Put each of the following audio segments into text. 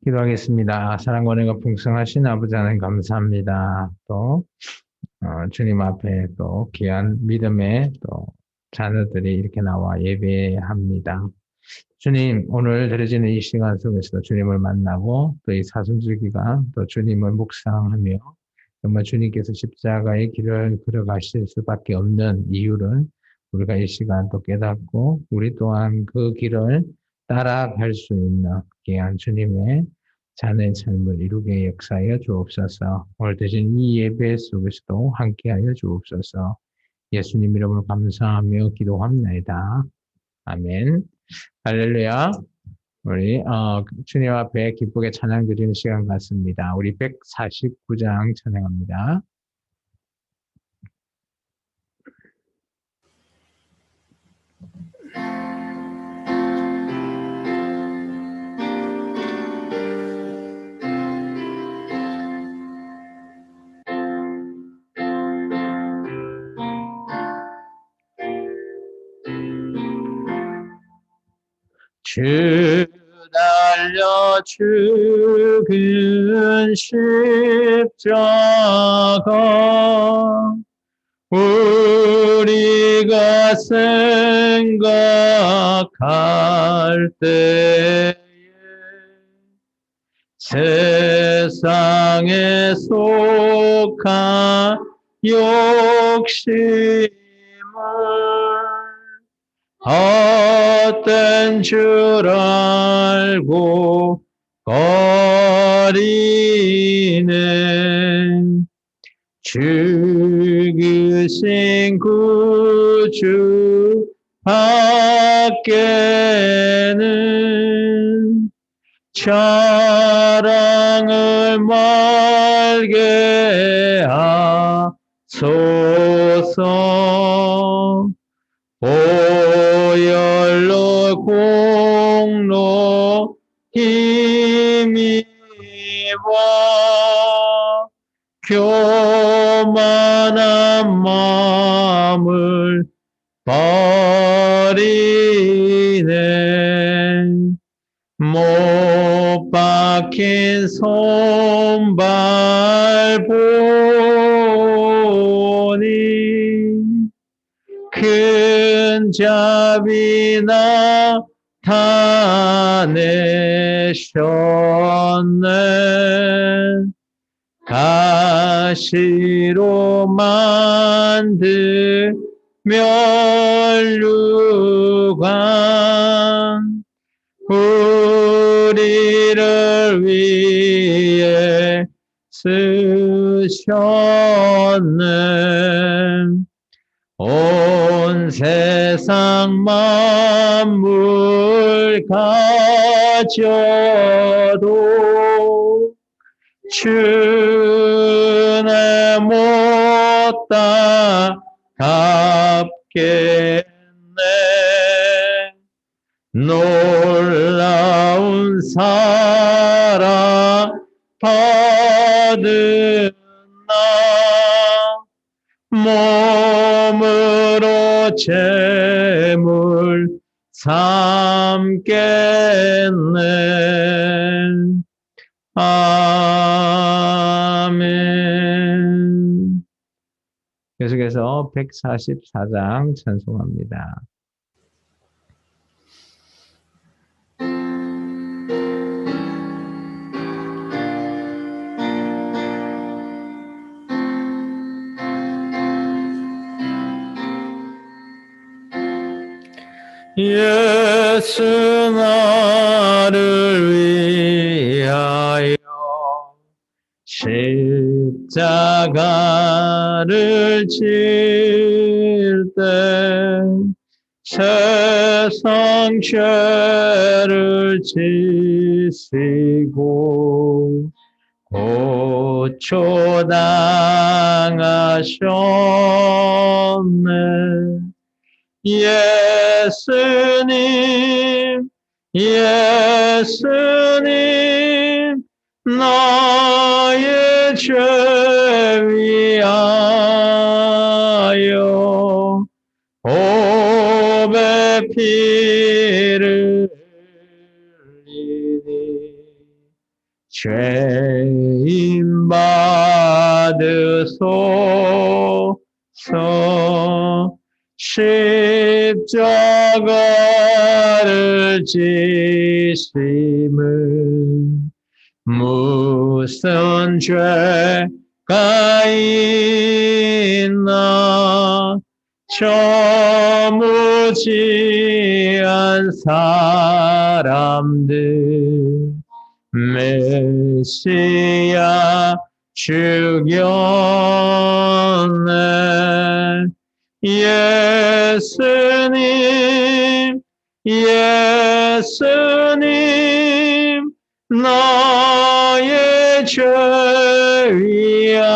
기도하겠습니다. 사랑과 은혜가 풍성하신 아버지 하나님 감사합니다. 또 주님 앞에 또 귀한 믿음의 또 자녀들이 이렇게 나와 예배합니다. 주님, 오늘 드려지는 이 시간 속에서 주님을 만나고 또 이 사순절 기간 또 주님을 묵상하며 정말 주님께서 십자가의 길을 걸어가실 수밖에 없는 이유를 우리가 이 시간 또 깨닫고 우리 또한 그 길을 따라갈 수 있는 귀한 주님의 자녀의 삶을 이루게 역사하여 주옵소서. 오늘 드신 이 예배 속에서도 함께하여 주옵소서. 예수님 이름으로 감사하며 기도합니다. 아멘. 할렐루야. 우리 주님 앞에 기쁘게 찬양 드리는 시간 같습니다. 우리 149장 찬양합니다. 주 달려 죽은 십자가 우리가 생각할 때에 세상에 속한 욕심을 헛된 줄 알고 거리는 죽으신 구주 밖에는 자랑을 말게 하소서. 보혈로 공로 힘입어 교만한 마음을 버리네. 못 박힌 손발 보니 큰 자비 나타내셨네. 가시로 만든 멸류관 우리를 위해 쓰셨네. 온 세상 만물 가져도 주네 못 따갑겠네. 놀라운 사랑 받은 나 몸으로 재물 삼겠네. 아멘. 계속해서 144장 찬송합니다. 예수 나를 위하여 십자가를 질 때 세상 죄를 지시고 고초당하셨네. 예수님, 예수님, 나의 죄 위하여 보배 피를 흘리니 죄인 받으소서. 십자가를 지심을 무슨 죄가 있나 저 무지한 사람들 메시아 죽였네. 예수님 예수님 나의 죄 위하여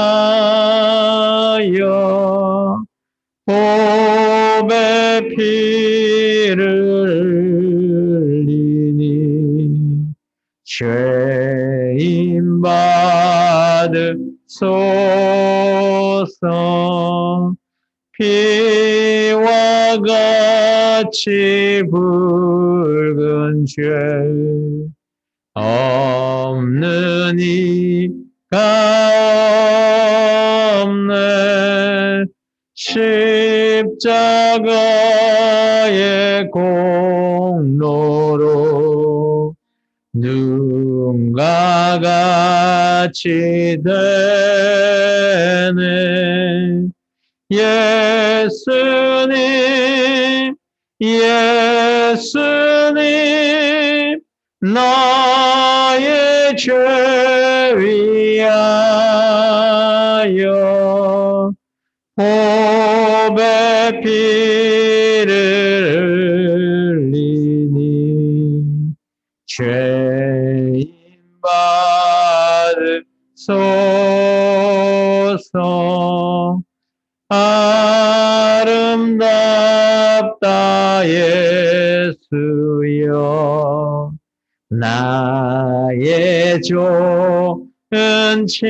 보배 피를 흘리니 죄인 받으소서. 피와 같이 붉은 죄 없는 이가 없네. 십자가의 공로로 눈과 같이 되네. 예수님 예수님 나의 죄 위하여 보배 피를 흘리니 죄인 받으소서. 아름답다 예수여 나의 좋은 친구.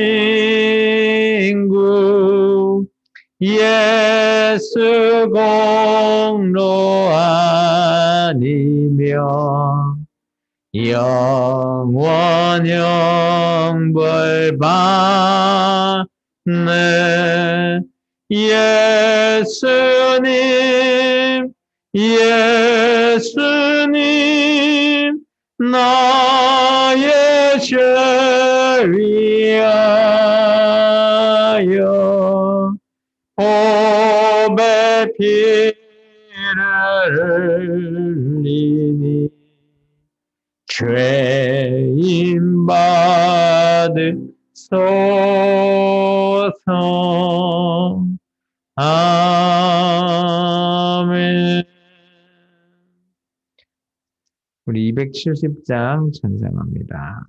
예수 공로 아니면 영원 영벌 받네. 예수님 예수님 나의 죄 위하여 보배 피를 흘리니 죄인 받으소서. 아멘. 우리 270장 찬양합니다.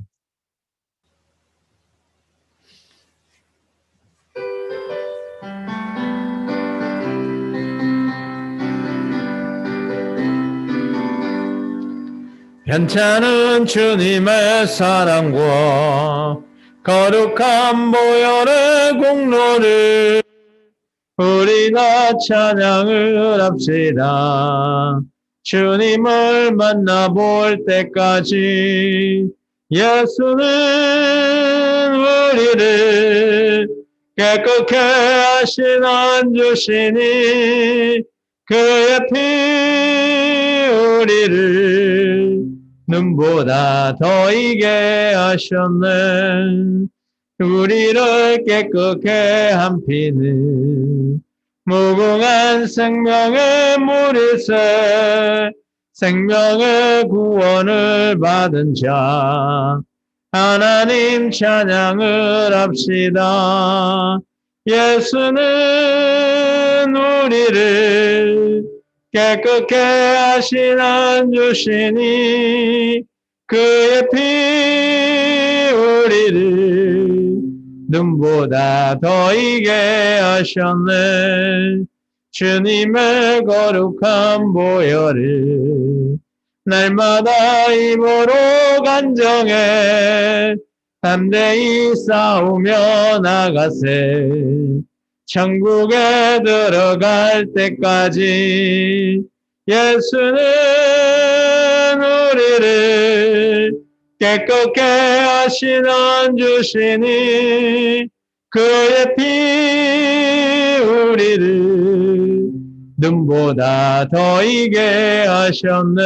편찮은 주님의 사랑과 거룩한 보혈의 공로를 우리가 찬양을 합시다. 주님을 만나볼 때까지 예수는 우리를 깨끗게 하시는 주시니 그의 피 우리를 눈보다 더 이게 하셨네. 우리를 깨끗게 한 피는 무궁한 생명의 물일세. 생명의 구원을 받은 자 하나님 찬양을 합시다. 예수는 우리를 깨끗게 하시는 주시니 그의 피 우리를 눈보다 더 이게 하셨네. 주님의 거룩한 보혈을 날마다 입으로 간정해 담대히 싸우며 나가세. 천국에 들어갈 때까지 예수는 우리를 깨끗게 하시는 주시니 그의 피 우리를 눈보다 더 이게 하셨네.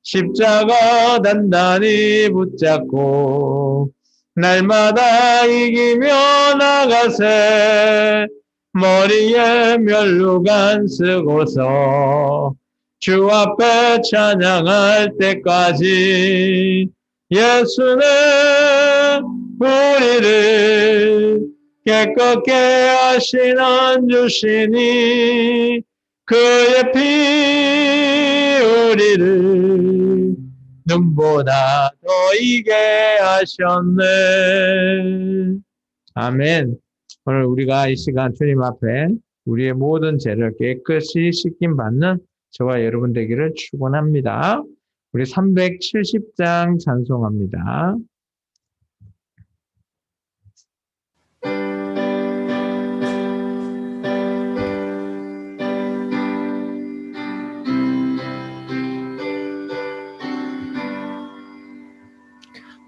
십자가 단단히 붙잡고 날마다 이기며 나가세. 머리에 면류관 쓰고서 주 앞에 찬양할 때까지 예수는 우리를 깨끗게 하시는 주시니 그의 피 우리를 눈보다 더 이게 하셨네. 아멘. 오늘 우리가 이 시간 주님 앞에 우리의 모든 죄를 깨끗이 씻김 받는 저와 여러분 되기를 축원합니다. 우리 370장 찬송합니다.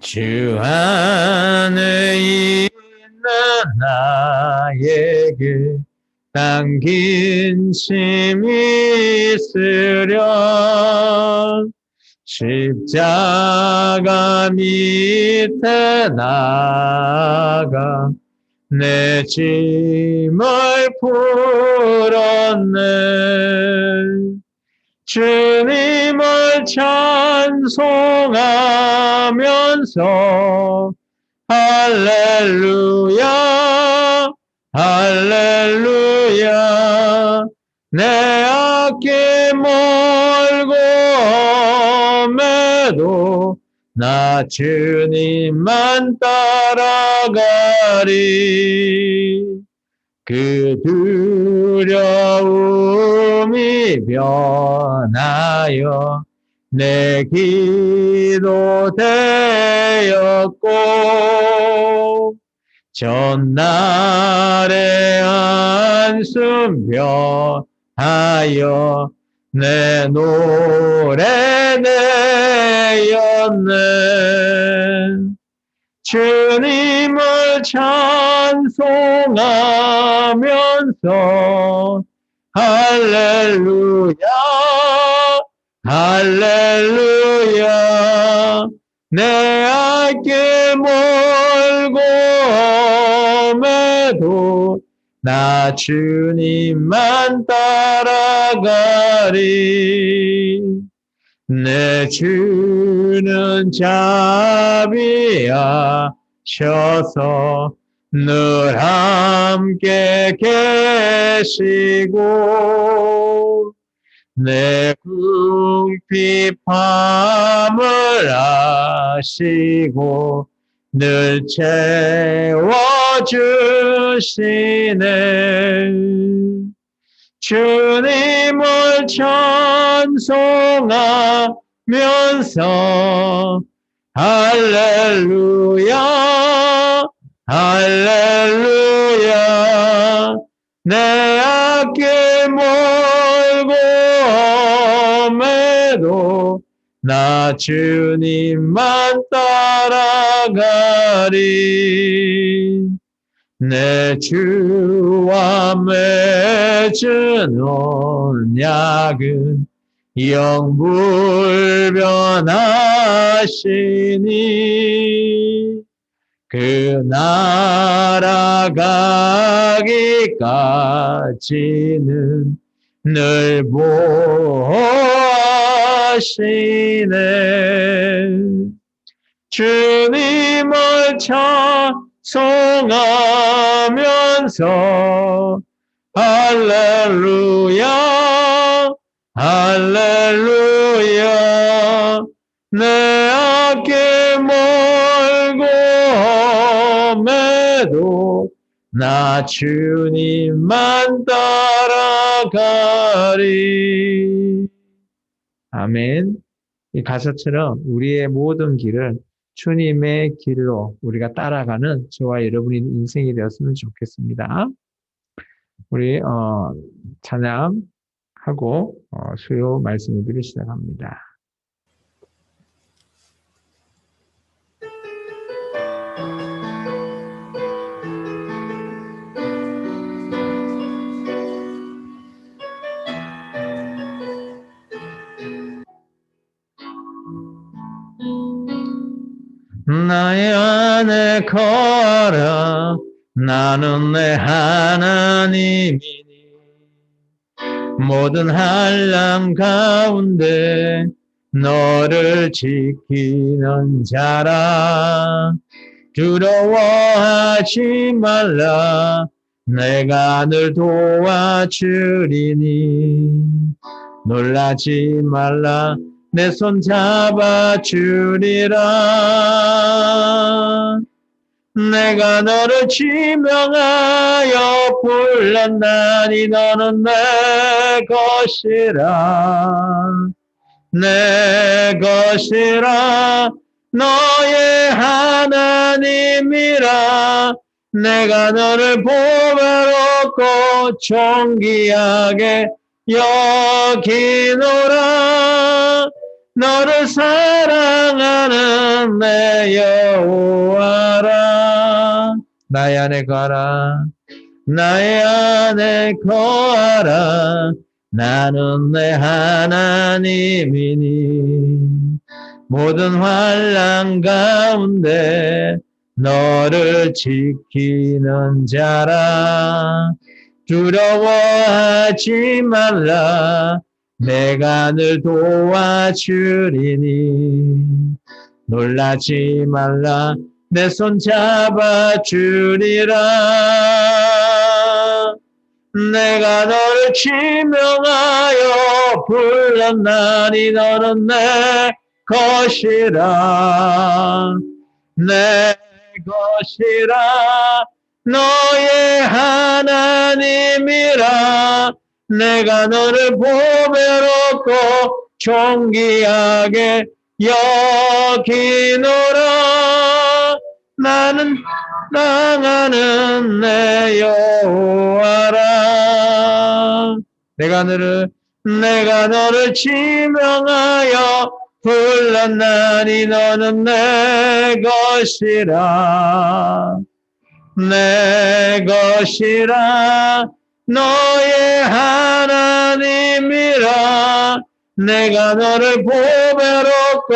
주 안에 있는 나에게 당긴 힘이 있으련 십자가 밑에 나가 내 짐을 풀었네. 주님을 찬송하면서 할렐루야 할렐루야 내 앞길 멀고 험해도 나 주님만 따라가리. 그 두려움이 변하여 내 기도 되었고 전날의 한숨 변하여 내 노래 내었네. 주님을 찬송하면서 할렐루야 할렐루야 내 앞길 멀고 험해도 나 주님만 따라가리. 내 주는 자비하셔서 늘 함께 계시고 내 궁핍함을 아시고 늘 채워주시네. 주님을 찬송하면서 할렐루야 할렐루야 내 앞길 멀고 험해도 나 주님만 따라가리. 내 주와 맺은 언약은 영불변하시니 그 날아가기까지는 늘 보호하시네. 주님을 찬송하면서 할렐루야 할렐루야 내 앞길 멀고 험해도 나 주님만 따라가리. 아멘. 이 가사처럼 우리의 모든 길을 주님의 길로 우리가 따라가는 저와 여러분의 인생이 되었으면 좋겠습니다. 우리 찬양하고 수요 말씀드리기 시작합니다. 나의 안에 거하라. 나는 내 하나님이니. 모든 환난 가운데 너를 지키는 자라. 두려워하지 말라. 내가 늘 도와주리니. 놀라지 말라. 내 손 잡아주리라. 내가 너를 지명하여 불렀나니 너는 내 것이라. 내 것이라. 너의 하나님이라. 내가 너를 보배롭고 존귀하게 여기노라. 너를 사랑하는 내 여호와라. 나의 안에 거하라. 나의 안에 거하라. 나는 내 하나님이니. 모든 환난 가운데 너를 지키는 자라. 두려워하지 말라. 내가 늘 도와주리니. 놀라지 말라. 내 손 잡아주리라. 내가 너를 지명하여 불렀나니 너는 내 것이라. 내 것이라. 너의 하나님이라. 내가 너를 보배롭고 존귀하게 여기노라. 나는 나가는 내 여호와라. 내가 너를 지명하여 불렀나니 너는 내 것이라. 내 것이라. 너의 하나님이라. 내가 너를 보배롭고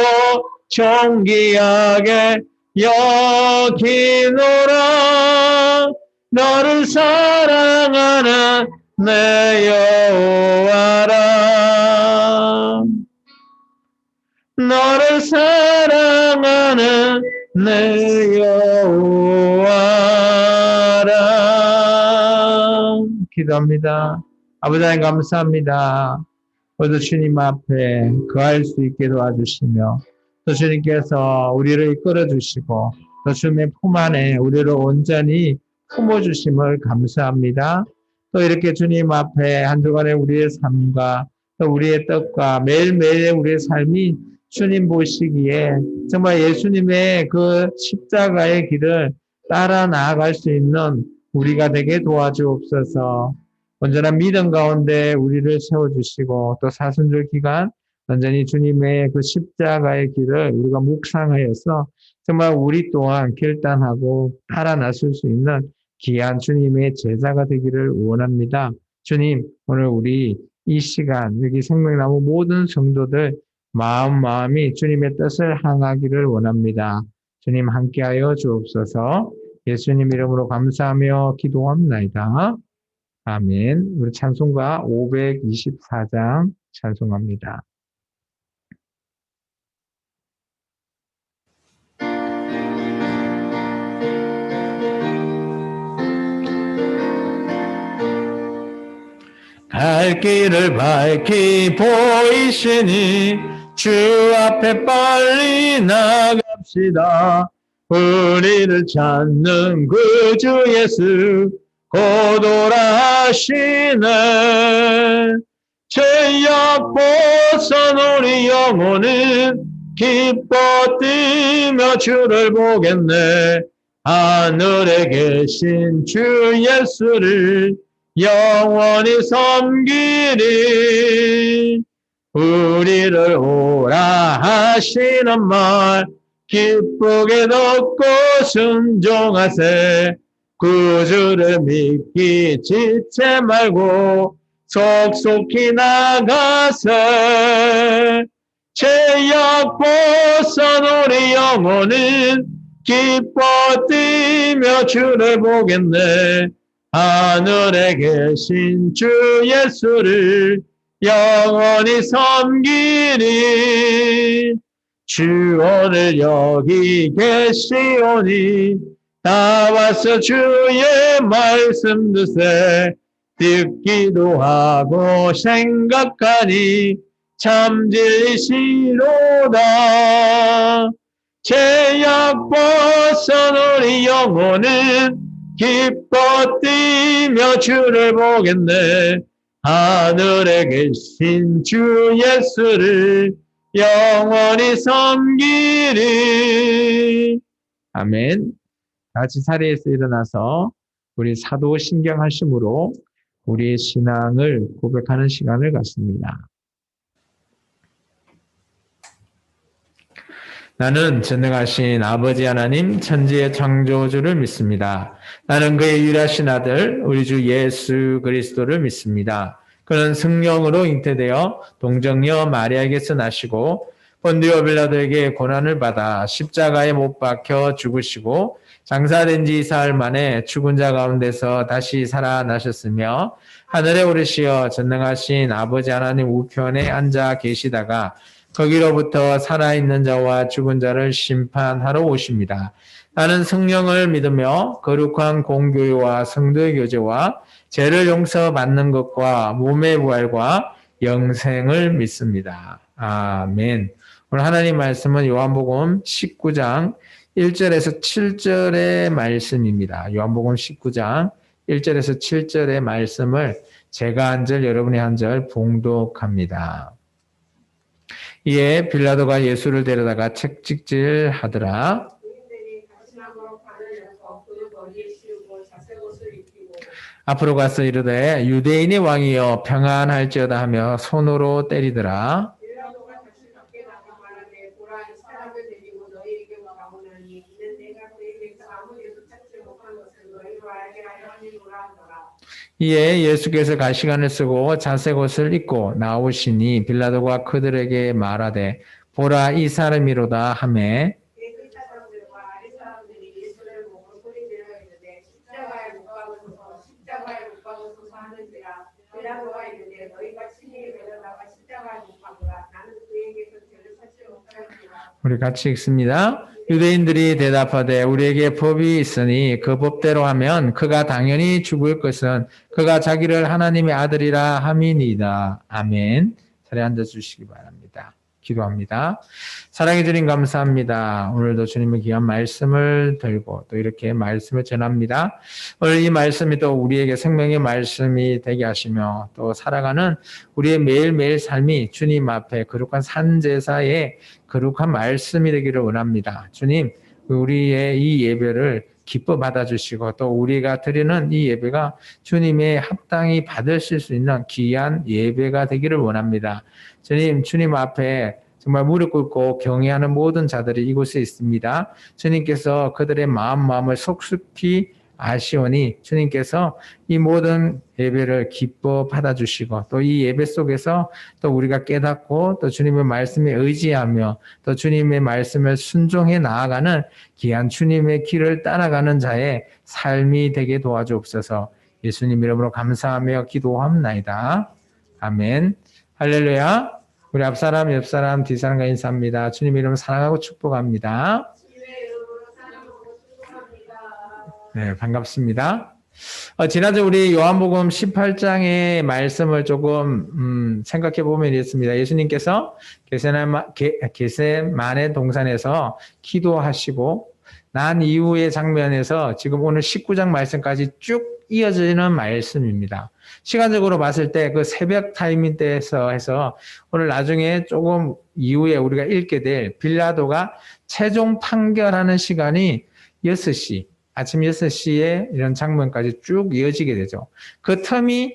존귀하게 여기노라. 너를 사랑하는 내 여호와라. 너를 사랑하는 내 여호와라. 기도합니다. 아버지 하나님 감사합니다. 오늘도 주님 앞에 거할 수 있게 도와주시며 또 주님께서 우리를 이끌어 주시고 또 주님의 품 안에 우리를 온전히 품어주심을 감사합니다. 또 이렇게 주님 앞에 한 주간의 우리의 삶과 또 우리의 뜻과 매일매일의 우리의 삶이 주님 보시기에 정말 예수님의 그 십자가의 길을 따라 나아갈 수 있는 우리가 되게 도와주옵소서. 온전한 믿음 가운데 우리를 세워주시고 또 사순절 기간 완전히 주님의 그 십자가의 길을 우리가 묵상하여서 정말 우리 또한 결단하고 따라 나설 수 있는 귀한 주님의 제자가 되기를 원합니다. 주님, 오늘 우리 이 시간 여기 생명나무 모든 성도들 마음이 주님의 뜻을 향하기를 원합니다. 주님 함께하여 주옵소서. 예수님 이름으로 감사하며 기도합나이다. 아멘. 우리 찬송가 524장 찬송합니다. 갈 길을 밝히 보이시니 주 앞에 빨리 나갑시다. 우리를 찾는 그 주 예수 곧 오라 하시네. 죄악 벗은 우리 영혼은 기뻐 뛰며 주를 보겠네. 하늘에 계신 주 예수를 영원히 섬기리. 우리를 오라 하시는 말 기쁘게 듣고 순종하세. 구주를 믿기 지체 말고 속속히 나가세. 죄악 벗은 우리 영혼은 기뻐 뛰며 주를 보겠네. 하늘에 계신 주 예수를 영원히 섬기니 주 오늘 여기 계시오니 나와서 주의 말씀 듣세 듣기도 하고 생각하니 참 진리시로다. 죄악 벗은 우리 영혼은 기뻐 뛰며 주를 보겠네. 하늘에 계신 주 예수를 영원히 섬기리. 아멘. 같이 자리에서 일어나서 우리 사도신경 하심으로 우리의 신앙을 고백하는 시간을 갖습니다. 나는 전능하신 아버지 하나님 천지의 창조주를 믿습니다. 나는 그의 유일하신 아들 우리 주 예수 그리스도를 믿습니다. 그는 성령으로 잉태되어 동정녀 마리아에게서 나시고 본디오 빌라도에게 고난을 받아 십자가에 못 박혀 죽으시고 장사된 지 4일 만에 죽은 자 가운데서 다시 살아나셨으며 하늘에 오르시어 전능하신 아버지 하나님 우편에 앉아 계시다가 거기로부터 살아있는 자와 죽은 자를 심판하러 오십니다. 나는 성령을 믿으며 거룩한 공교회와 성도의 교제와 죄를 용서받는 것과 몸의 부활과 영생을 믿습니다. 아멘. 오늘 하나님 말씀은 요한복음 19장 1절에서 7절의 말씀입니다. 요한복음 19장 1절에서 7절의 말씀을 제가 한 절, 여러분이 한 절 봉독합니다. 이에 빌라도가 예수를 데려다가 채찍질하더라. 앞으로 가서 이르되 유대인의 왕이여 평안할지어다 하며 손으로 때리더라. 이에 예수께서 가시관을 쓰고 자색 옷을 입고 나오시니 빌라도가 그들에게 말하되 보라 이 사람이로다 하매 우리 같이 읽습니다. 유대인들이 대답하되 우리에게 법이 있으니 그 법대로 하면 그가 당연히 죽을 것은 그가 자기를 하나님의 아들이라 함이니이다. 아멘. 자리에 앉아주시기 바랍니다. 기도합니다. 사랑해 주님 감사합니다. 오늘도 주님의 귀한 말씀을 들고 또 이렇게 말씀을 전합니다. 오늘 이 말씀이 또 우리에게 생명의 말씀이 되게 하시며 또 살아가는 우리의 매일매일 삶이 주님 앞에 거룩한 산제사의 거룩한 말씀이 되기를 원합니다. 주님, 우리의 이 예배를 기뻐 받아주시고 또 우리가 드리는 이 예배가 주님의 합당히 받으실 수 있는 귀한 예배가 되기를 원합니다. 주님 앞에 정말 무릎 꿇고 경외하는 모든 자들이 이곳에 있습니다. 주님께서 그들의 마음을 속깊이 아시오니 주님께서 이 모든 예배를 기뻐 받아주시고 또 이 예배 속에서 또 우리가 깨닫고 또 주님의 말씀에 의지하며 또 주님의 말씀을 순종해 나아가는 귀한 주님의 길을 따라가는 자의 삶이 되게 도와주옵소서. 예수님 이름으로 감사하며 기도합나이다. 아멘. 할렐루야. 우리 앞사람, 옆사람, 뒷사람과 인사합니다. 주님 이름으로 사랑하고 축복합니다. 네, 반갑습니다. 지난주 우리 요한복음 18장의 말씀을 조금 생각해 보면 이렇습니다. 예수님께서 게세마네 동산에서 기도하시고 난 이후의 장면에서 지금 오늘 19장 말씀까지 쭉 이어지는 말씀입니다. 시간적으로 봤을 때 그 새벽 타이밍 때에서 해서 오늘 나중에 조금 이후에 우리가 읽게 될 빌라도가 최종 판결하는 시간이 6시, 아침 6시에 이런 장면까지 쭉 이어지게 되죠. 그 텀이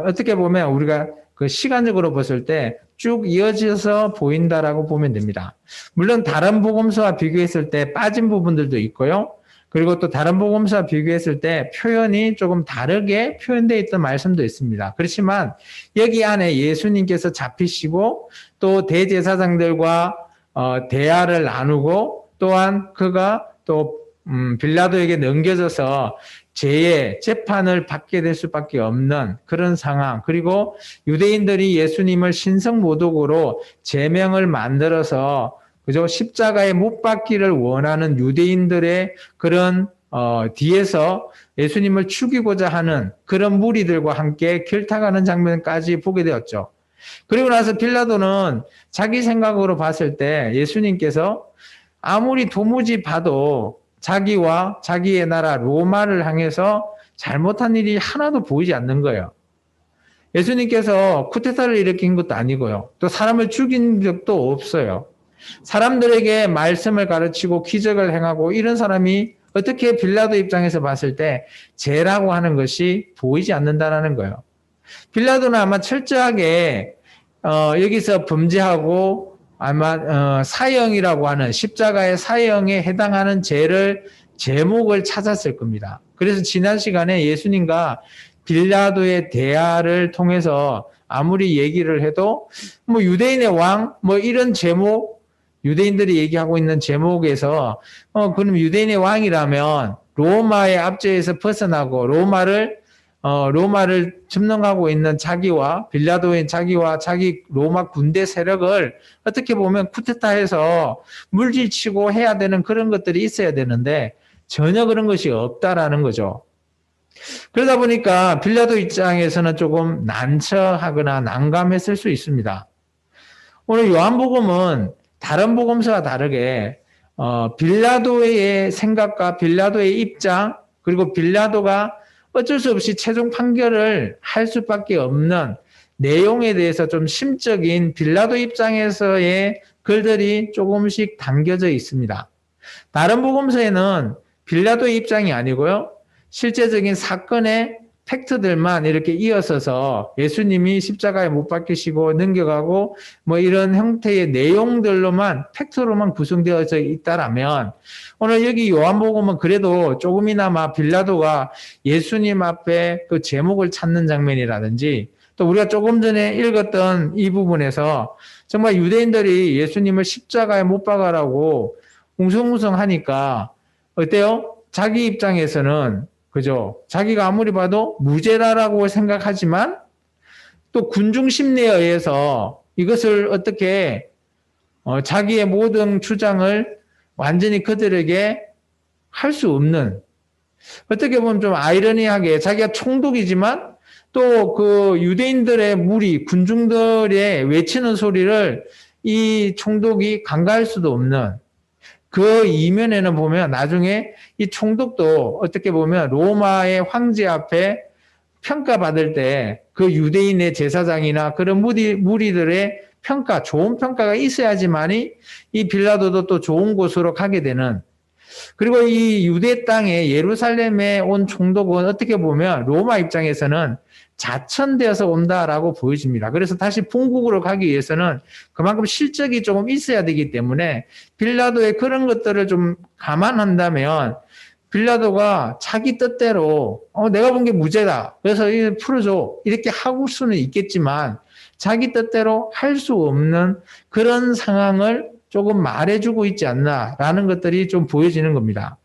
어떻게 보면 우리가 그 시간적으로 봤을 때 쭉 이어져서 보인다라고 보면 됩니다. 물론 다른 복음서와 비교했을 때 빠진 부분들도 있고요. 그리고 또 다른 복음서와 비교했을 때 표현이 조금 다르게 표현되어 있던 말씀도 있습니다. 그렇지만 여기 안에 예수님께서 잡히시고 또 대제사장들과 대화를 나누고 또한 그가 또 빌라도에게 넘겨져서 재판을 받게 될 수밖에 없는 그런 상황. 그리고 유대인들이 예수님을 신성모독으로 제명을 만들어서 그죠? 십자가에 못 박기를 원하는 유대인들의 그런 뒤에서 예수님을 죽이고자 하는 그런 무리들과 함께 결탁하는 장면까지 보게 되었죠. 그리고 나서 빌라도는 자기 생각으로 봤을 때 예수님께서 아무리 도무지 봐도 자기와 자기의 나라 로마를 향해서 잘못한 일이 하나도 보이지 않는 거예요. 예수님께서 쿠데타를 일으킨 것도 아니고요. 또 사람을 죽인 적도 없어요. 사람들에게 말씀을 가르치고 기적을 행하고 이런 사람이 어떻게 빌라도 입장에서 봤을 때 죄라고 하는 것이 보이지 않는다는 거예요. 빌라도는 아마 철저하게 여기서 범죄하고 아마 사형이라고 하는 십자가의 사형에 해당하는 제목을 찾았을 겁니다. 그래서 지난 시간에 예수님과 빌라도의 대화를 통해서 아무리 얘기를 해도 뭐 유대인의 왕 뭐 이런 제목 유대인들이 얘기하고 있는 제목에서 그럼 유대인의 왕이라면 로마의 압제에서 벗어나고 로마를 점령하고 있는 자기와 빌라도의 자기와 자기 로마 군대 세력을 어떻게 보면 쿠데타해서 물질치고 해야 되는 그런 것들이 있어야 되는데 전혀 그런 것이 없다라는 거죠. 그러다 보니까 빌라도 입장에서는 조금 난처하거나 난감했을 수 있습니다. 오늘 요한복음은 다른 복음서와 다르게 빌라도의 생각과 빌라도의 입장 그리고 빌라도가 어쩔 수 없이 최종 판결을 할 수밖에 없는 내용에 대해서 좀 심적인 빌라도 입장에서의 글들이 조금씩 담겨져 있습니다. 다른 복음서에는 빌라도의 입장이 아니고요. 실제적인 사건의 팩트들만 이렇게 이어서서 예수님이 십자가에 못 박히시고 넘겨가고 뭐 이런 형태의 내용들로만 팩트로만 구성되어져 있다라면 오늘 여기 요한복음은 그래도 조금이나마 빌라도가 예수님 앞에 그 제목을 찾는 장면이라든지 또 우리가 조금 전에 읽었던 이 부분에서 정말 유대인들이 예수님을 십자가에 못 박아라고 웅성웅성하니까 어때요? 자기 입장에서는 그죠? 자기가 아무리 봐도 무죄다라고 생각하지만 또 군중 심리에 의해서 이것을 어떻게 자기의 모든 주장을 완전히 그들에게 할 수 없는 어떻게 보면 좀 아이러니하게 자기가 총독이지만 또 그 유대인들의 무리 군중들의 외치는 소리를 이 총독이 간과할 수도 없는 그 이면에는 보면 나중에 이 총독도 어떻게 보면 로마의 황제 앞에 평가받을 때 그 유대인의 제사장이나 그런 무리들의 평가, 좋은 평가가 있어야지만이 이 빌라도도 또 좋은 곳으로 가게 되는 그리고 이 유대 땅에 예루살렘에 온 총독은 어떻게 보면 로마 입장에서는 자천되어서 온다라고 보여집니다. 그래서 다시 본국으로 가기 위해서는 그만큼 실적이 조금 있어야 되기 때문에 빌라도의 그런 것들을 좀 감안한다면 빌라도가 자기 뜻대로 내가 본 게 무죄다. 그래서 이거 풀어줘. 이렇게 하고 수는 있겠지만 자기 뜻대로 할 수 없는 그런 상황을 조금 말해주고 있지 않나라는 것들이 좀 보여지는 겁니다.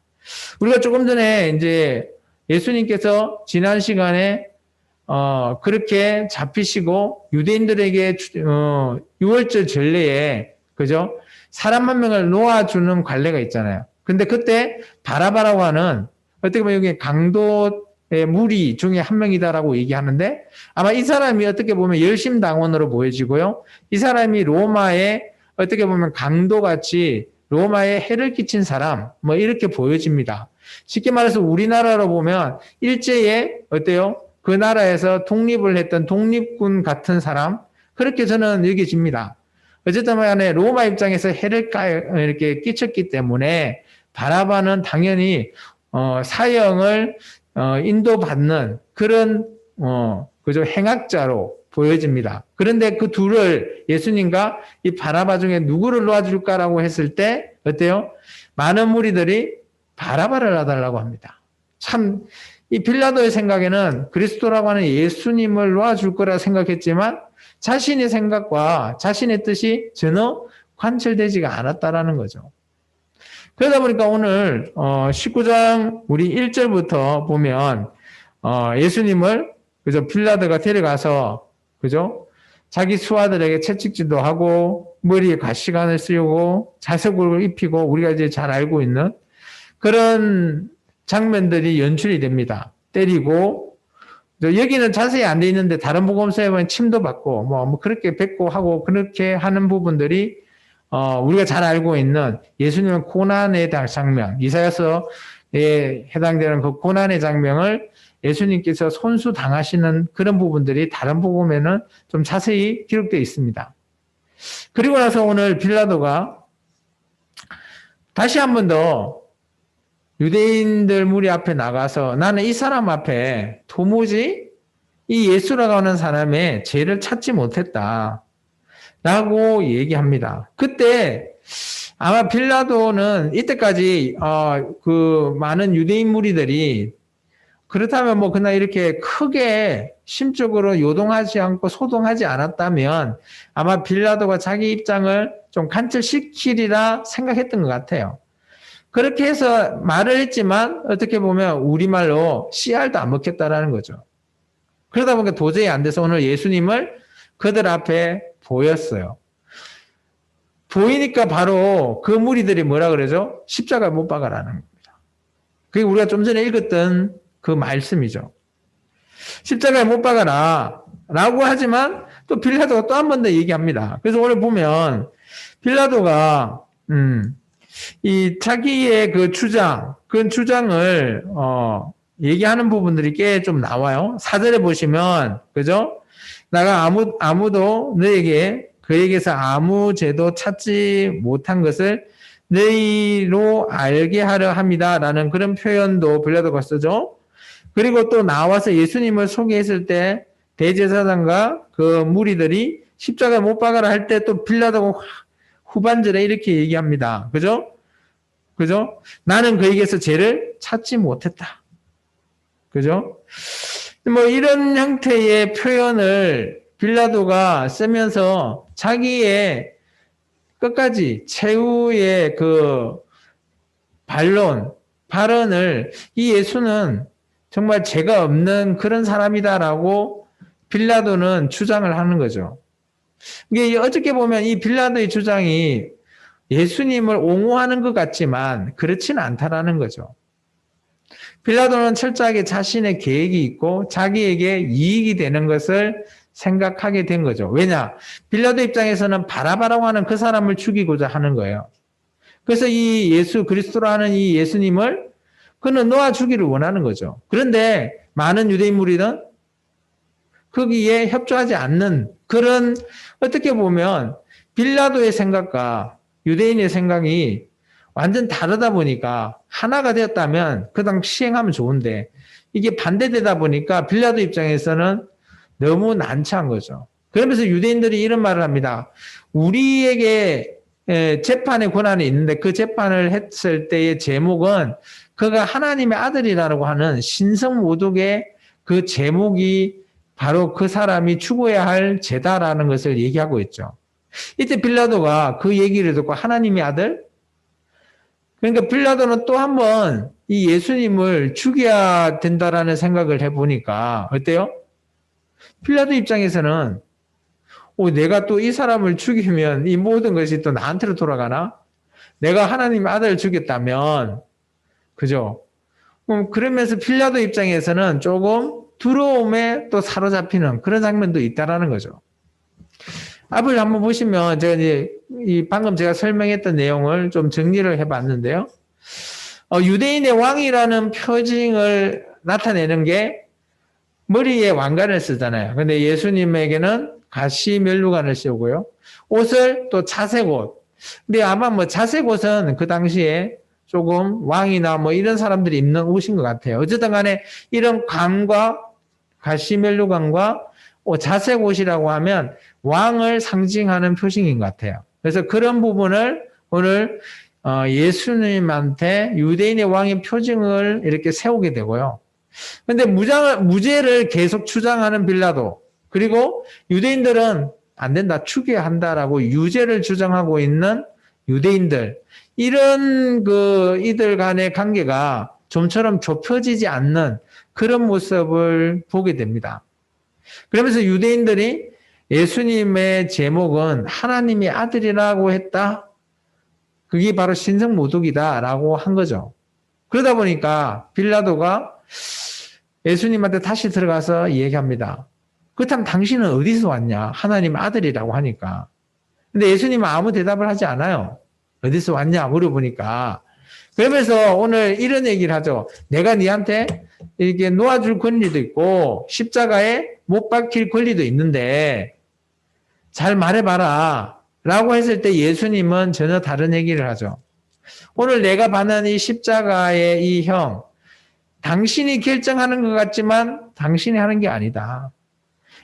우리가 조금 전에 이제 예수님께서 지난 시간에 그렇게 잡히시고 유대인들에게 유월절 전례에 그죠? 사람 한 명을 놓아주는 관례가 있잖아요. 근데 그때 바라바라고 하는 어떻게 보면 여기 강도의 무리 중에 한 명이다라고 얘기하는데 아마 이 사람이 어떻게 보면 열심당원으로 보여지고요. 이 사람이 로마의 어떻게 보면 강도같이 로마에 해를 끼친 사람 뭐 이렇게 보여집니다. 쉽게 말해서 우리나라로 보면 일제에 어때요? 그 나라에서 독립을 했던 독립군 같은 사람 그렇게 저는 여겨집니다. 어쨌든 간에 로마 입장에서 해를 이렇게 끼쳤기 때문에 바라바는 당연히 사형을 인도받는 그런 그저 행악자로 보여집니다. 그런데 그 둘을 예수님과 이 바라바 중에 누구를 놓아줄까라고 했을 때 어때요? 많은 무리들이 바라바를 놔달라고 합니다. 참, 이 빌라도의 생각에는 그리스도라고 하는 예수님을 놔줄 거라 생각했지만 자신의 생각과 자신의 뜻이 전혀 관철되지가 않았다라는 거죠. 그러다 보니까 오늘 19장 우리 1절부터 보면 예수님을 그죠 빌라도가 데려가서 그죠 자기 수하들에게 채찍질도 하고 머리에 가시관을 씌우고 자석을 입히고 우리가 이제 잘 알고 있는 그런 장면들이 연출이 됩니다. 때리고 여기는 자세히 안 돼 있는데 다른 복음서에 보면 침도 받고 뭐 그렇게 뱉고 하고 그렇게 하는 부분들이 우리가 잘 알고 있는 예수님의 고난의 장면, 이사야서에 해당되는 그 고난의 장면을 예수님께서 손수 당하시는 그런 부분들이 다른 복음에는 좀 자세히 기록되어 있습니다. 그리고 나서 오늘 빌라도가 다시 한 번 더 유대인들 무리 앞에 나가서 나는 이 사람 앞에 도무지 이 예수라고 하는 사람의 죄를 찾지 못했다. 라고 얘기합니다. 그때 아마 빌라도는 이때까지 그 많은 유대인 무리들이 그렇다면 뭐 그날 이렇게 크게 심적으로 요동하지 않고 소동하지 않았다면 아마 빌라도가 자기 입장을 좀 관철시키리라 생각했던 것 같아요. 그렇게 해서 말을 했지만 어떻게 보면 우리말로 씨알도 안 먹겠다라는 거죠. 그러다 보니까 도저히 안 돼서 오늘 예수님을 그들 앞에 보였어요. 보이니까 바로 그 무리들이 뭐라 그러죠? 십자가에 못 박아라는 겁니다. 그게 우리가 좀 전에 읽었던 그 말씀이죠. 십자가에 못 박아라 라고 하지만 또 빌라도가 또 한 번 더 얘기합니다. 그래서 오늘 보면 빌라도가 이 자기의 그 주장, 그 주장을 얘기하는 부분들이 꽤 좀 나와요. 4절에 보시면 그죠? 내가 아무도 너에게 그에게서 아무 죄도 찾지 못한 것을 너희로 알게 하려 합니다라는 그런 표현도 빌라도가 쓰죠. 그리고 또 나와서 예수님을 소개했을 때 대제사장과 그 무리들이 십자가에 못 박아라 할 때 또 빌라도가 후반절에 이렇게 얘기합니다. 그죠? 그죠? 나는 그에게서 죄를 찾지 못했다. 그죠? 뭐 이런 형태의 표현을 빌라도가 쓰면서 자기의 끝까지 최후의 그 발언을 이 예수는 정말 죄가 없는 그런 사람이다라고 빌라도는 주장을 하는 거죠. 이게 어떻게 보면 이 빌라도의 주장이 예수님을 옹호하는 것 같지만 그렇지는 않다라는 거죠. 빌라도는 철저하게 자신의 계획이 있고 자기에게 이익이 되는 것을 생각하게 된 거죠. 왜냐? 빌라도 입장에서는 바라바라고 하는 그 사람을 죽이고자 하는 거예요. 그래서 이 예수 그리스도라는 이 예수님을 그는 놓아주기를 원하는 거죠. 그런데 많은 유대인 무리는 거기에 협조하지 않는 그런 어떻게 보면 빌라도의 생각과 유대인의 생각이 완전 다르다 보니까 하나가 되었다면 그 당 시행하면 좋은데 이게 반대되다 보니까 빌라도 입장에서는 너무 난처한 거죠. 그러면서 유대인들이 이런 말을 합니다. 우리에게 재판의 권한이 있는데 그 재판을 했을 때의 제목은 그가 하나님의 아들이라고 하는 신성모독의 그 제목이 바로 그 사람이 추구해야 할 죄다라는 것을 얘기하고 있죠. 이때 빌라도가 그 얘기를 듣고 하나님의 아들? 그러니까 빌라도는 또 한 번 이 예수님을 죽여야 된다라는 생각을 해보니까 어때요? 빌라도 입장에서는 내가 또 이 사람을 죽이면 이 모든 것이 또 나한테로 돌아가나? 내가 하나님의 아들을 죽였다면 그죠? 그러면서 빌라도 입장에서는 조금 두려움에 또 사로잡히는 그런 장면도 있다라는 거죠. 앞을 한번 보시면 제가 이제 방금 제가 설명했던 내용을 좀 정리를 해봤는데요. 유대인의 왕이라는 표징을 나타내는 게 머리에 왕관을 쓰잖아요. 근데 예수님에게는 가시 면류관을 씌우고요. 옷을 또 자색 옷. 근데 아마 뭐 자색 옷은 그 당시에 조금 왕이나 뭐 이런 사람들이 입는 옷인 것 같아요. 어쨌든 간에 이런 관과 가시 면류관과 자색 옷이라고 하면 왕을 상징하는 표징인 것 같아요. 그래서 그런 부분을 오늘 예수님한테 유대인의 왕의 표징을 이렇게 세우게 되고요. 근데 무죄를 계속 주장하는 빌라도, 그리고 유대인들은 안 된다, 죽여야 한다라고 유죄를 주장하고 있는 유대인들, 이런 이들 간의 관계가 좀처럼 좁혀지지 않는 그런 모습을 보게 됩니다. 그러면서 유대인들이 예수님의 제목은 하나님의 아들이라고 했다. 그게 바로 신성모독이다라고 한 거죠. 그러다 보니까 빌라도가 예수님한테 다시 들어가서 얘기합니다. 그렇다면 당신은 어디서 왔냐? 하나님 아들이라고 하니까. 근데 예수님은 아무 대답을 하지 않아요. 어디서 왔냐 물어보니까. 그러면서 오늘 이런 얘기를 하죠. 내가 네한테 이렇게 놓아줄 권리도 있고 십자가에 못 박힐 권리도 있는데 잘 말해봐라 라고 했을 때 예수님은 전혀 다른 얘기를 하죠. 오늘 내가 받는 이 십자가의 이 형, 당신이 결정하는 것 같지만 당신이 하는 게 아니다.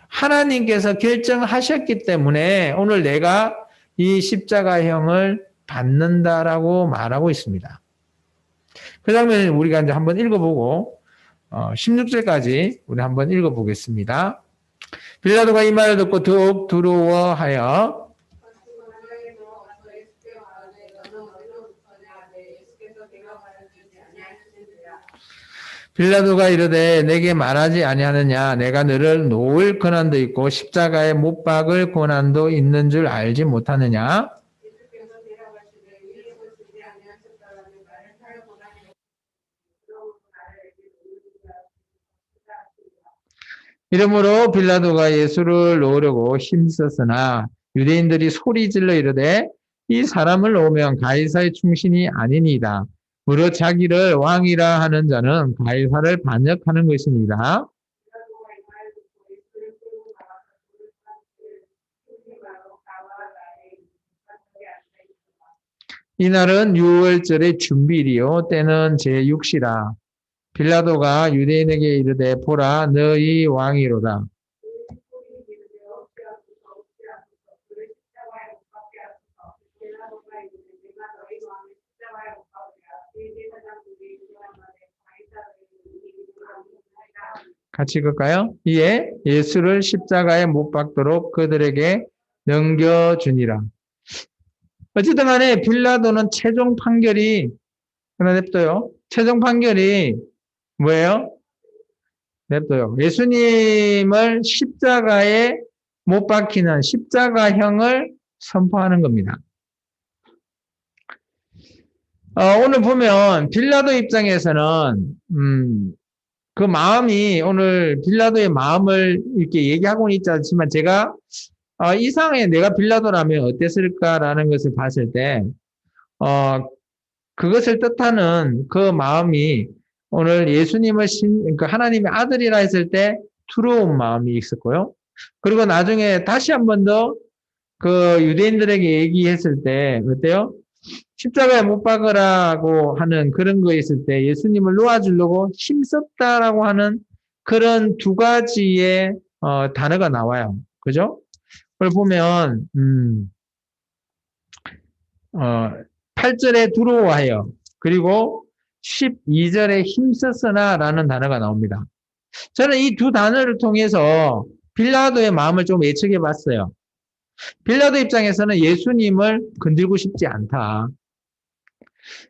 하나님께서 결정하셨기 때문에 오늘 내가 이 십자가형을 받는다라고 말하고 있습니다. 그 장면을 우리가 이제 한번 읽어보고 16절까지 우리 한번 읽어보겠습니다. 빌라도가 이 말을 듣고 더욱 두려워하여 빌라도가 이르되 내게 말하지 아니하느냐 내가 너를 놓을 권한도 있고 십자가에 못 박을 권한도 있는 줄 알지 못하느냐. 이러므로 빌라도가 예수를 놓으려고 힘썼으나 유대인들이 소리질러 이르되 이 사람을 놓으면 가이사의 충신이 아니니이다. 무릇 자기를 왕이라 하는 자는 가이사를 반역하는 것입니다. 이날은 6월절의 준비일이요 때는 제6시라. 빌라도가 유대인에게 이르되 보라 너희 왕이로다. 같이 읽을까요? 이에 예수를 십자가에 못 박도록 그들에게 넘겨주니라. 어쨌든 간에 빌라도는 최종 판결이 하나 냅둬요. 최종 판결이 뭐예요? 냅둬요. 예수님을 십자가에 못 박히는 십자가형을 선포하는 겁니다. 오늘 보면 빌라도 입장에서는 그 마음이 오늘 빌라도의 마음을 이렇게 얘기하고는 있지 않지만 제가 이 상황에 내가 빌라도라면 어땠을까라는 것을 봤을 때 그것을 뜻하는 그 마음이 오늘 예수님을 그러니까 하나님의 아들이라 했을 때 두려운 마음이 있었고요. 그리고 나중에 다시 한 번 더 그 유대인들에게 얘기했을 때 어때요? 십자가에 못 박으라고 하는 그런 거 있을 때 예수님을 놓아주려고 힘썼다라고 하는 그런 두 가지의 단어가 나와요. 그죠? 그걸 보면 8절에 두려워하여 그리고 12절에 힘썼으나 라는 단어가 나옵니다. 저는 이 두 단어를 통해서 빌라도의 마음을 좀 예측해 봤어요. 빌라도 입장에서는 예수님을 건들고 싶지 않다.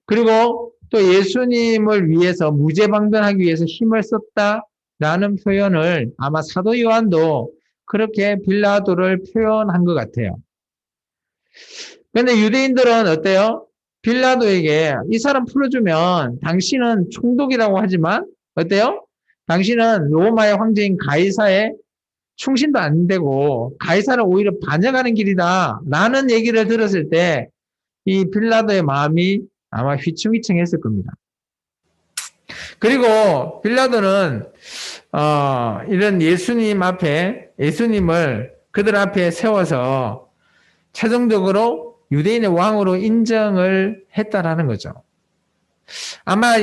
그리고 또 예수님을 위해서 무죄방변하기 위해서 힘을 썼다라는 표현을 아마 사도 요한도 그렇게 빌라도를 표현한 것 같아요. 그런데 유대인들은 어때요? 빌라도에게 이 사람 풀어주면 당신은 총독이라고 하지만 어때요? 당신은 로마의 황제인 가이사의 충신도 안 되고 가이사를 오히려 반역하는 길이다 라는 얘기를 들었을 때 이 빌라도의 마음이 아마 휘청휘청했을 겁니다. 그리고 빌라도는 이런 예수님 앞에 예수님을 그들 앞에 세워서 최종적으로 유대인의 왕으로 인정을 했다라는 거죠. 아마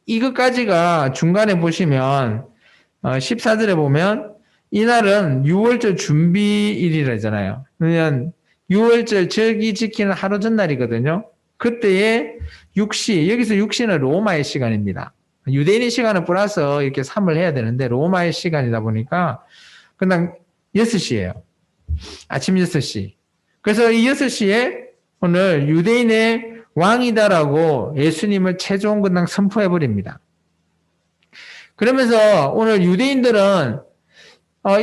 이것까지가 중간에 보시면 14절에 보면 이날은 6월절 준비일이라잖아요. 그러면 6월절 절기 지키는 하루 전날이거든요. 그때의 육시, 여기서 육시는 로마의 시간입니다. 유대인의 시간은 플러스 이렇게 3을 해야 되는데 로마의 시간이다 보니까 그냥 6시예요. 아침 6시. 그래서 이 6시에 오늘 유대인의 왕이다라고 예수님을 최종 그냥 선포해버립니다. 그러면서 오늘 유대인들은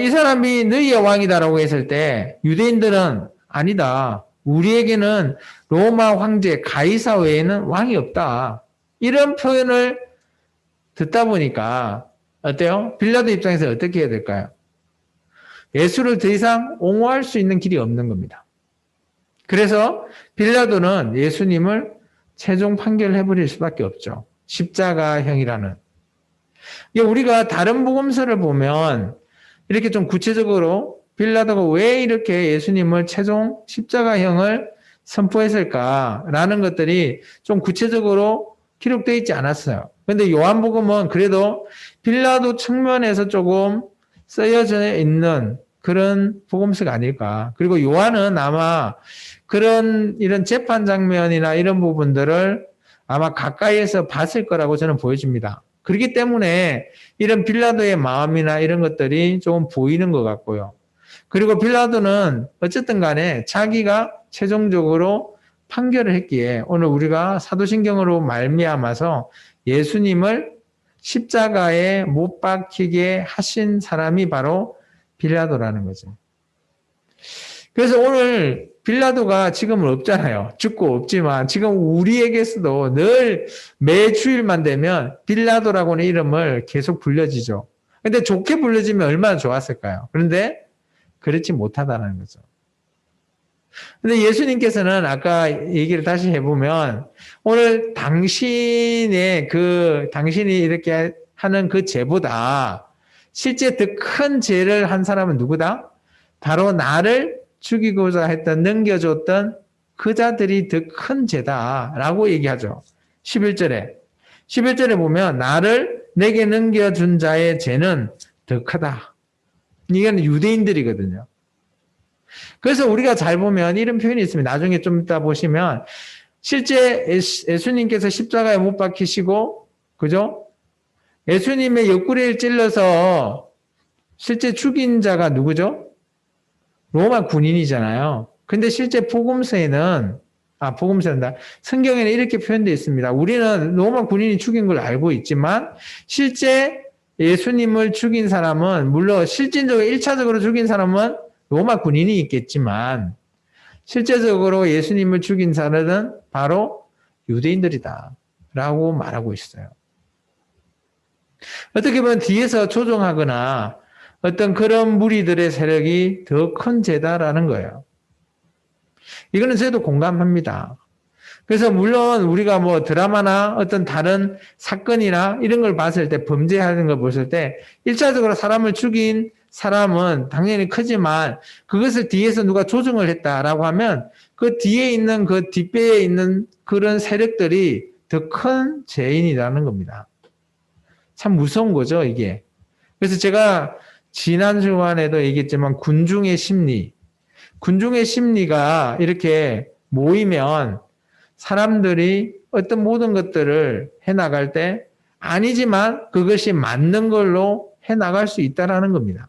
이 사람이 너희의 왕이다라고 했을 때 유대인들은 아니다. 우리에게는 로마 황제 가이사 외에는 왕이 없다. 이런 표현을 듣다 보니까 어때요? 빌라도 입장에서 어떻게 해야 될까요? 예수를 더 이상 옹호할 수 있는 길이 없는 겁니다. 그래서 빌라도는 예수님을 최종 판결해버릴 수밖에 없죠. 십자가형이라는. 우리가 다른 복음서를 보면 이렇게 좀 구체적으로 빌라도가 왜 이렇게 예수님을 최종 십자가형을 선포했을까라는 것들이 좀 구체적으로 기록되어 있지 않았어요. 그런데 요한복음은 그래도 빌라도 측면에서 조금 쓰여져 있는 그런 복음서가 아닐까. 그리고 요한은 아마 이런 재판 장면이나 이런 부분들을 아마 가까이에서 봤을 거라고 저는 보여집니다. 그렇기 때문에 이런 빌라도의 마음이나 이런 것들이 조금 보이는 것 같고요. 그리고 빌라도는 어쨌든 간에 자기가 최종적으로 판결을 했기에 오늘 우리가 사도신경으로 말미암아서 예수님을 십자가에 못 박히게 하신 사람이 바로 빌라도라는 거죠. 그래서 오늘 빌라도가 지금은 없잖아요. 죽고 없지만 지금 우리에게서도 늘 매주일만 되면 빌라도라고는 이름을 계속 불려지죠. 근데 좋게 불려지면 얼마나 좋았을까요? 그런데 그렇지 못하다는 거죠. 근데 예수님께서는 아까 얘기를 다시 해보면 오늘 당신이 이렇게 하는 그 죄보다 실제 더 큰 죄를 한 사람은 누구다? 바로 나를 죽이고자 했던, 넘겨줬던 그 자들이 더 큰 죄다라고 얘기하죠. 11절에 보면 나를 내게 넘겨준 자의 죄는 더 크다. 이건 유대인들이거든요. 그래서 우리가 잘 보면 이런 표현이 있습니다. 나중에 좀 이따 보시면 실제 예수님께서 십자가에 못 박히시고, 그죠? 예수님의 옆구리를 찔러서 실제 죽인 자가 누구죠? 로마 군인이잖아요. 근데 실제 성경에는 이렇게 표현되어 있습니다. 우리는 로마 군인이 죽인 걸 알고 있지만 실제 예수님을 죽인 사람은 물론 실질적으로 1차적으로 죽인 사람은 로마 군인이 있겠지만 실제적으로 예수님을 죽인 사람은 바로 유대인들이다 라고 말하고 있어요. 어떻게 보면 뒤에서 조종하거나 어떤 그런 무리들의 세력이 더 큰 죄다라는 거예요. 이거는 저도 공감합니다. 그래서 물론 우리가 뭐 드라마나 어떤 다른 사건이나 이런 걸 봤을 때 범죄하는 걸 봤을 때 1차적으로 사람을 죽인 사람은 당연히 크지만 그것을 뒤에서 누가 조정을 했다라고 하면 그 뒤에 있는 그 뒷배에 있는 그런 세력들이 더 큰 죄인이라는 겁니다. 참 무서운 거죠, 이게. 그래서 제가 지난 주간에도 얘기했지만 군중의 심리가 이렇게 모이면 사람들이 어떤 모든 것들을 해나갈 때 아니지만 그것이 맞는 걸로 해나갈 수 있다는 겁니다.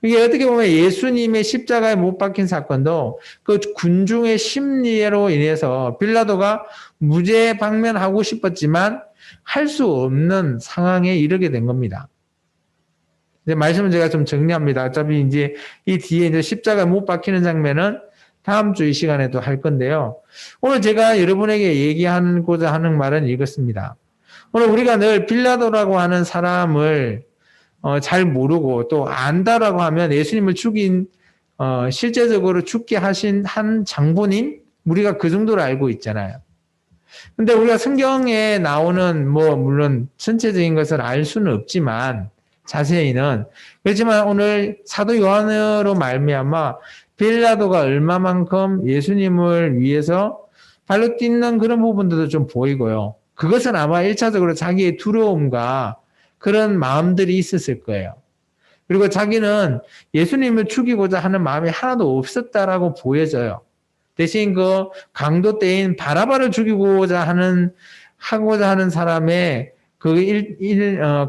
이게 어떻게 보면 예수님의 십자가에 못 박힌 사건도 그 군중의 심리로 인해서 빌라도가 무죄 방면하고 싶었지만 할 수 없는 상황에 이르게 된 겁니다. 이제 말씀을 제가 좀 정리합니다. 어차피 이제 이 뒤에 이제 십자가에 못 박히는 장면은 다음 주 이 시간에도 할 건데요. 오늘 제가 여러분에게 얘기하고자 하는 말은 이것입니다. 오늘 우리가 늘 빌라도라고 하는 사람을 잘 모르고 또 안다라고 하면 예수님을 죽인 실제적으로 죽게 하신 한 장본인 우리가 그 정도로 알고 있잖아요. 근데 우리가 성경에 나오는 물론 전체적인 것을 알 수는 없지만 자세히는 그렇지만 오늘 사도 요한으로 말미암아 빌라도가 얼마만큼 예수님을 위해서 발로 뛰는 그런 부분들도 좀 보이고요. 그것은 아마 1차적으로 자기의 두려움과 그런 마음들이 있었을 거예요. 그리고 자기는 예수님을 죽이고자 하는 마음이 하나도 없었다라고 보여져요. 대신 그 강도 때인 바라바를 죽이고자 하고자 하는 사람의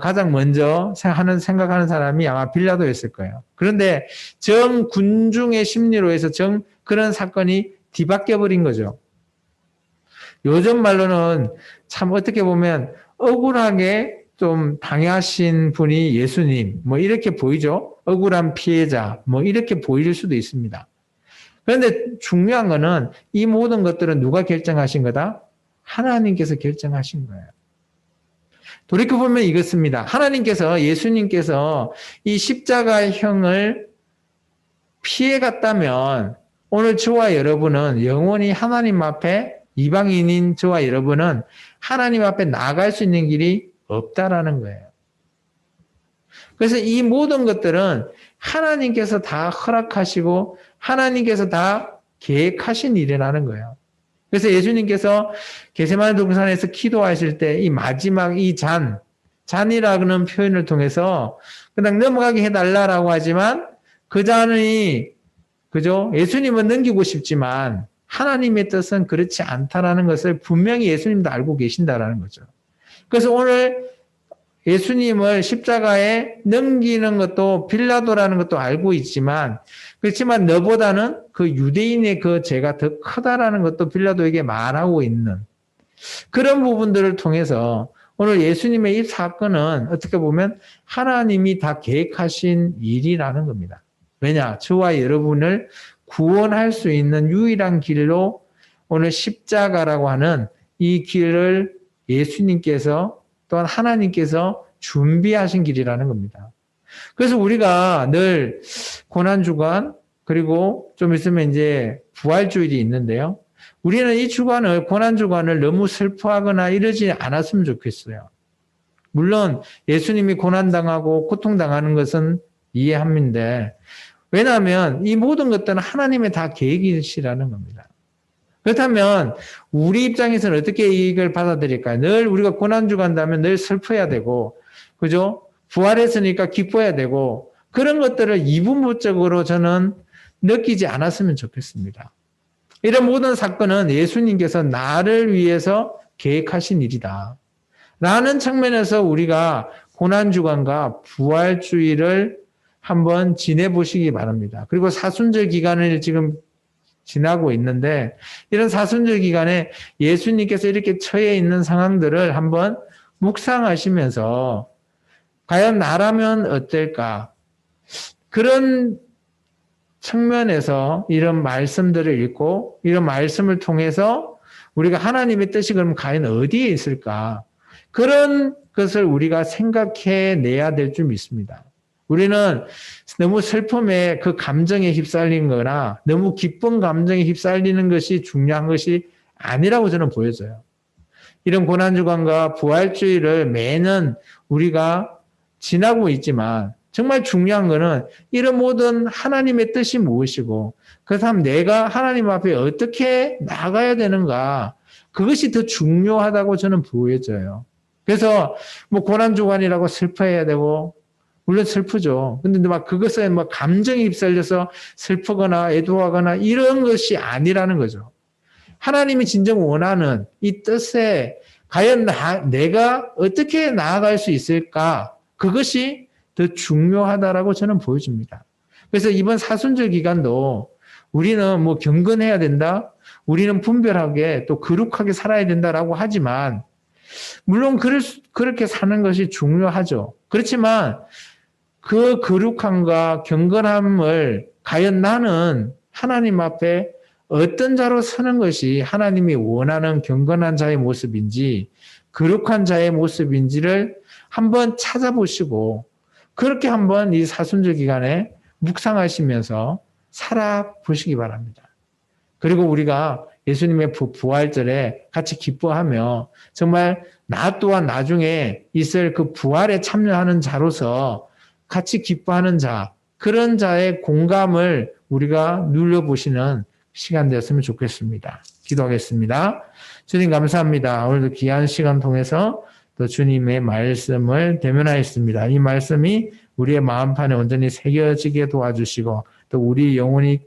가장 먼저 생각하는 사람이 아마 빌라도였을 거예요. 그런데 정 군중의 심리로 해서 그런 사건이 뒤바뀌어 버린 거죠. 요즘 말로는 참 어떻게 보면 억울하게 좀 당하신 분이 예수님, 뭐 이렇게 보이죠? 억울한 피해자, 뭐 이렇게 보일 수도 있습니다. 그런데 중요한 거는 이 모든 것들은 누가 결정하신 거다? 하나님께서 결정하신 거예요. 돌이켜보면 이것입니다. 예수님께서 이 십자가형을 피해갔다면 오늘 저와 여러분은 영원히 하나님 앞에 이방인인 저와 여러분은 하나님 앞에 나아갈 수 있는 길이 없다라는 거예요. 그래서 이 모든 것들은 하나님께서 다 허락하시고 하나님께서 다 계획하신 일이라는 거예요. 그래서 예수님께서 겟세마네 동산에서 기도하실 때 이 마지막 이 잔이라는 표현을 통해서 그냥 넘어가게 해달라라고 하지만 그 잔이 그죠? 예수님은 넘기고 싶지만 하나님의 뜻은 그렇지 않다라는 것을 분명히 예수님도 알고 계신다라는 거죠. 그래서 오늘 예수님을 십자가에 넘기는 것도 빌라도라는 것도 알고 있지만 그렇지만 너보다는 그 유대인의 그 죄가 더 크다라는 것도 빌라도에게 말하고 있는 그런 부분들을 통해서 오늘 예수님의 이 사건은 어떻게 보면 하나님이 다 계획하신 일이라는 겁니다. 왜냐? 저와 여러분을 구원할 수 있는 유일한 길로 오늘 십자가라고 하는 이 길을 예수님께서 또한 하나님께서 준비하신 길이라는 겁니다. 그래서 우리가 늘 고난주간 그리고 좀 있으면 이제 부활주일이 있는데요. 우리는 이 고난주간을 너무 슬퍼하거나 이러지 않았으면 좋겠어요. 물론 예수님이 고난당하고 고통당하는 것은 이해합니다. 왜냐하면 이 모든 것들은 하나님의 다 계획이시라는 겁니다. 그렇다면 우리 입장에서는 어떻게 이걸 받아들일까요? 늘 우리가 고난주 간다면 늘 슬퍼야 되고 그죠? 부활했으니까 기뻐야 되고 그런 것들을 이분법적으로 저는 느끼지 않았으면 좋겠습니다. 이런 모든 사건은 예수님께서 나를 위해서 계획하신 일이다. 라는 측면에서 우리가 고난주간과 부활주의를 한번 지내보시기 바랍니다. 그리고 사순절 기간을 지금 지나고 있는데 이런 사순절 기간에 예수님께서 이렇게 처해 있는 상황들을 한번 묵상하시면서 과연 나라면 어떨까? 그런 측면에서 이런 말씀들을 읽고 이런 말씀을 통해서 우리가 하나님의 뜻이 그럼 과연 어디에 있을까? 그런 것을 우리가 생각해 내야 될 줄 믿습니다. 우리는 너무 슬픔에 그 감정에 휩쓸린 거나 너무 기쁜 감정에 휩쓸리는 것이 중요한 것이 아니라고 저는 보여져요. 이런 고난주간과 부활주의를 매년 우리가 지나고 있지만 정말 중요한 거는 이런 모든 하나님의 뜻이 무엇이고 그 사람 내가 하나님 앞에 어떻게 나가야 되는가 그것이 더 중요하다고 저는 보여져요. 그래서 뭐 고난주간이라고 슬퍼해야 되고 물론 슬프죠. 근데 막 그것에 막 감정이 휩쓸려서 슬프거나 애도하거나 이런 것이 아니라는 거죠. 하나님이 진정 원하는 이 뜻에 과연 내가 어떻게 나아갈 수 있을까? 그것이 더 중요하다라고 저는 보여집니다. 그래서 이번 사순절 기간도 우리는 뭐 경건해야 된다. 우리는 분별하게 또 거룩하게 살아야 된다라고 하지만 물론 그렇게 사는 것이 중요하죠. 그렇지만 그 거룩함과 경건함을 과연 나는 하나님 앞에 어떤 자로 서는 것이 하나님이 원하는 경건한 자의 모습인지 거룩한 자의 모습인지를 한번 찾아보시고 그렇게 한번 이 사순절 기간에 묵상하시면서 살아보시기 바랍니다. 그리고 우리가 예수님의 부활절에 같이 기뻐하며 정말 나 또한 나중에 있을 그 부활에 참여하는 자로서 같이 기뻐하는 자, 그런 자의 공감을 우리가 눌러보시는 시간 되었으면 좋겠습니다. 기도하겠습니다. 주님 감사합니다. 오늘도 귀한 시간 통해서 또 주님의 말씀을 대면하였습니다. 이 말씀이 우리의 마음판에 온전히 새겨지게 도와주시고 또 우리 영혼이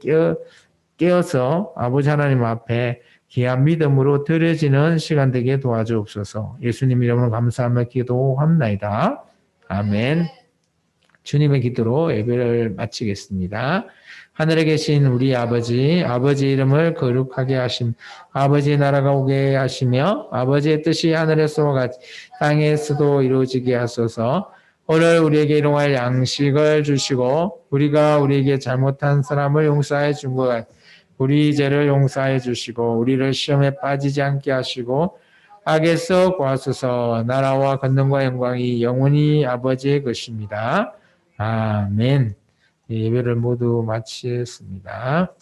깨어서 아버지 하나님 앞에 귀한 믿음으로 드려지는 시간 되게 도와주옵소서. 예수님 이름으로 감사하며 기도합나이다. 아멘. 주님의 기도로 예배를 마치겠습니다. 하늘에 계신 우리 아버지, 아버지 이름을 거룩하게 하심, 아버지의 나라가 오게 하시며, 아버지의 뜻이 하늘에서와 같이 땅에서도 이루어지게 하소서. 오늘 우리에게 일용할 양식을 주시고, 우리가 우리에게 잘못한 사람을 용서해 준 것 같이 우리 죄를 용서해 주시고, 우리를 시험에 빠지지 않게 하시고, 악에서 구하소서. 나라와 권능과 영광이 영원히 아버지의 것입니다. 아멘. 예배를 모두 마치겠습니다.